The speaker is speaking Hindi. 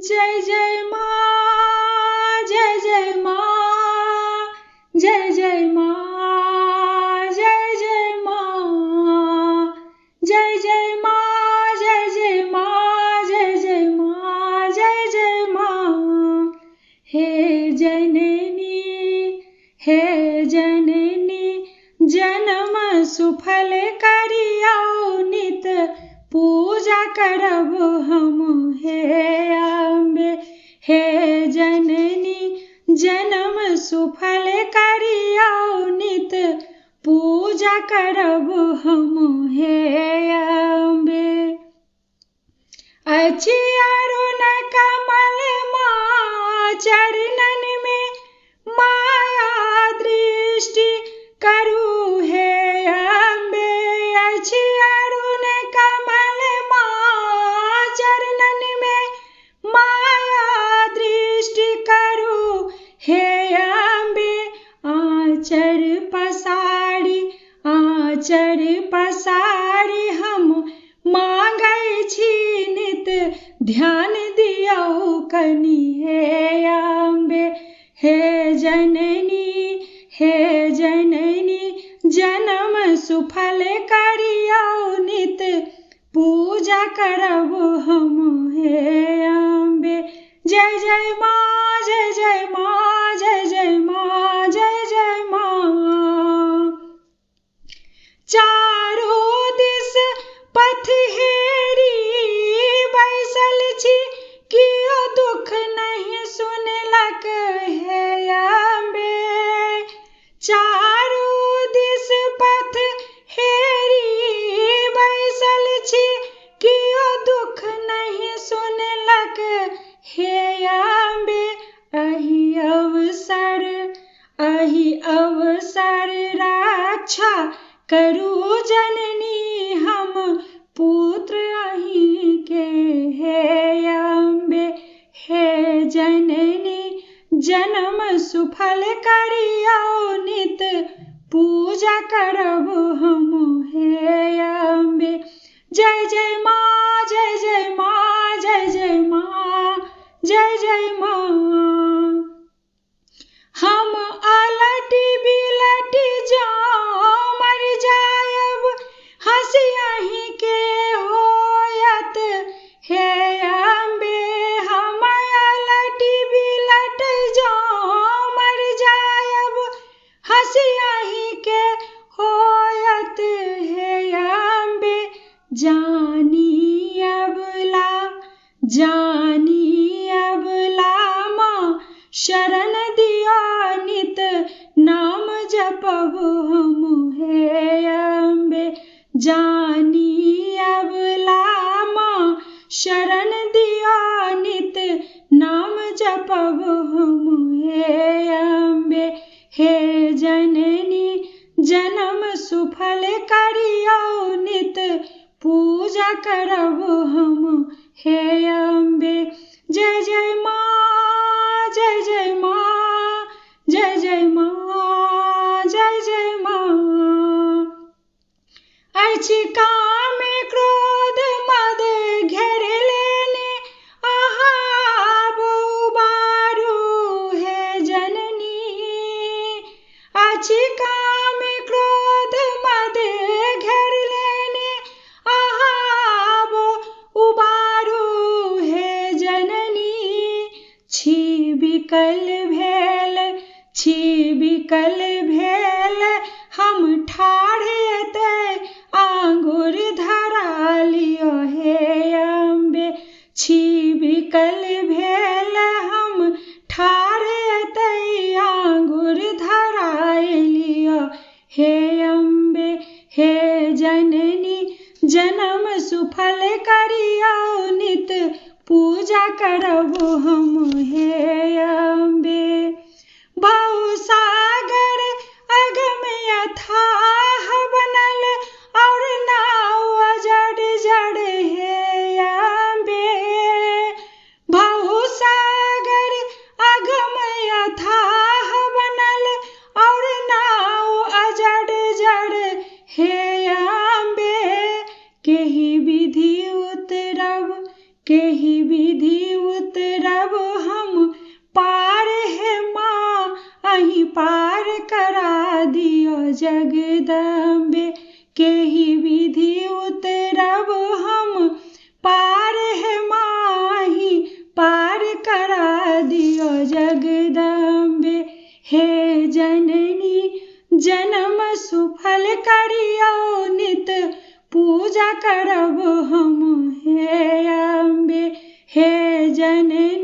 जय जय माँ, जय जय माँ, जय जय माँ, जय जय माँ, जय जय माँ, जय जय माँ, जय जय माँ, जय जय माँ। हे जननी, हे जननी, जन्म सुफल करियौ नित पूजा करब हम। हे अम्बे, हे जननी, जन्म सुफल करियौ नित पूजा करब हम। हे अम्बे, अछि अरुण कमल माँ चरणन में माया दृष्टि करू। हे अम्बे, अछि अरुण कमल माँ चरणन में माया दृष्टि करू। हे अम्बे, आँचर पसारी हम मांगै छी नित ध्यान दियौ कनि। हे अम्बे, हे जननी, हे जननी, जन्म सुफल करियौ नित पूजा करब हम। हे अम्बे, जय जय माँ, जय जय माँ, जय जय माँ, जय जय माँ। चारो दिस पथ हेरी बैसल छी, कियो दुख नहीं सुनलक। हे अम्बे, चारो दिस पथ हेरी बैसल छी, कियो दुख नहीं सुनलक। हे अम्बे, अहि अवसर रक्षा करू जननी, हम पुत्र अहीं के। हे अम्बे, हे जननी, जन्म सुफल करियौ नित पूजा करब हम। हे अम्बे, जय जय माँ, जय जय माँ, जय जय माँ, जय जय माँ। हम अलटी बिलटी जाऊं मर जायब, हंसी अहीं के होयत। हे अम्बे, हम अलटी बिलट जाऊं मर जायब, हंसी अहीं के होयत। हे अम्बे, जानी अबला माँ शरण दिया नित नाम जपब हम। हे अम्बे, जानी अबला माँ शरण दिया नित नाम जपब हम। हे अम्बे, हे जननी, जन्म सुफल करियौ नित पूजा करब हम। हे अम्बे, जय जय माँ, जय जय माँ, जय जय माँ, जय जय माँ। अछि काम क्रोध मद घेर लेने, अहाँ उबारू। हे जननी, अछि काम क्रोध मद घेर लेने, अहाँ उबारू। हे जननी, छी बिकल भेल हम ठाढ़ एतै आँगुर धरा लियो। हे अम्बे, छी बिकल भेल हम ठाढ़ एतै आँगुर धरा लियो। हे अम्बे, हे जननी, जन्म सुफल करियौ नित पूजा करब हम। हे अम्बे, भवसागर अगम अथाह बनल और नाव अजड़ जड़। हे अम्बे, भवसागर अगम अथाह बनल और नाव अजड़ जड़। हे अम्बे, केहि विधि उतरब, केहि विधि उतर जगदम्बे। केहि विधि उतरब हम पार है माही, पार करा दियो जगदम्बे। हे जननी जन्म सुफल करियो नित, पूजा करब हम हे अम्बे। हे जननी